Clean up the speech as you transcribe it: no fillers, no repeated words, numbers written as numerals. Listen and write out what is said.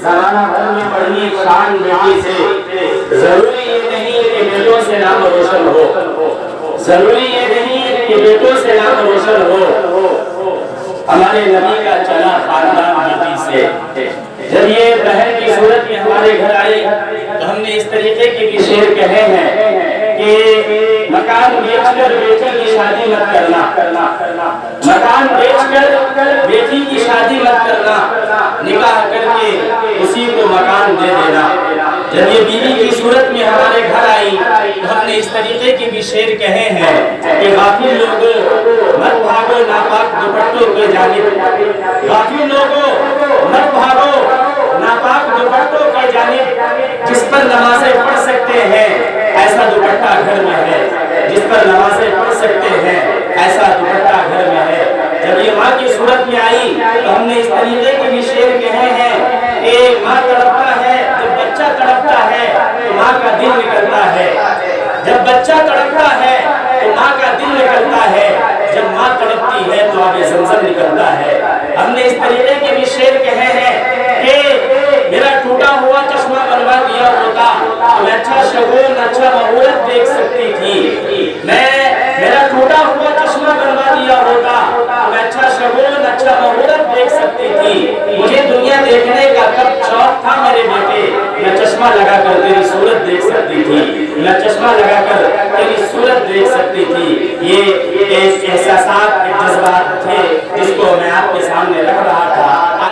زمانہ بھر میں پڑھی شان بیٹی سے، ضروری یہ نہیں کہ بیٹوں سے نام روشن ہو، ضروری یہ نہیں کہ بیٹوں سے نام روشن ہو۔ ہمارے نبی کا چلا خاندان بیٹی سے۔ جب یہ بہن کی صورت میں ہمارے گھر آئی تو ہم نے اس طریقے کے بھی شعر کہے ہیں کہ مکان بیچ کر بیٹی کی شادی مت کرنا، مکان بیچ کر بیٹی کی شادی مت کرنا، نکاح کر کے اسی کو مکان دے دینا۔ جب یہ بیوی کی صورت میں ہمارے گھر آئی تو ہم نے اس طریقے کے بھی شعر کہے ہیں کہ غافل لوگوں مت بھاگو ناپاک دوپٹوں کی جانب، غافل لوگوں مت بھاگو ناپاک دوپٹوں کی جانب، جس پر نمازیں پڑھ سکتے ہیں ایسا دوپٹہ گھر میں ہے، جس پر نمازیں پڑھ سکتے ہیں ایسا دوپٹہ گھر میں ہے۔ جب یہ ماں کی صورت میں آئی تو ہم نے اس طریقے کے بھی شعر کہے ہیں کہ ماں تڑپتا ہے جب بچہ تڑپتا ہے تو ماں کا دل نکلتا ہے، جب بچہ تڑپتا ہے تو ماں کا دل نکلتا ہے، جب ماں تڑپتی ہے تو آب زمزم نکلتا ہے۔ ہم نے اس طریقے کے بھی شعر کہے ہیں کہ میرا ٹوٹا ہوا چشمہ بنوا دیا ہوتا تو میں اچھا شگون اچھا مہورت دیکھ سکتی تھی، میرا ٹوٹا ہوا چشمہ بنوا دیا ہوتا تو میں اچھا شگون اچھا مہورت دیکھ سکتی تھی۔ مجھے دنیا دیکھنے کا کب شوق تھا میرے بیٹے، میں چشمہ لگا کر تیری صورت دیکھ سکتی تھی، میں چشمہ لگا کر تیری صورت دیکھ سکتی تھی۔ یہ احساسات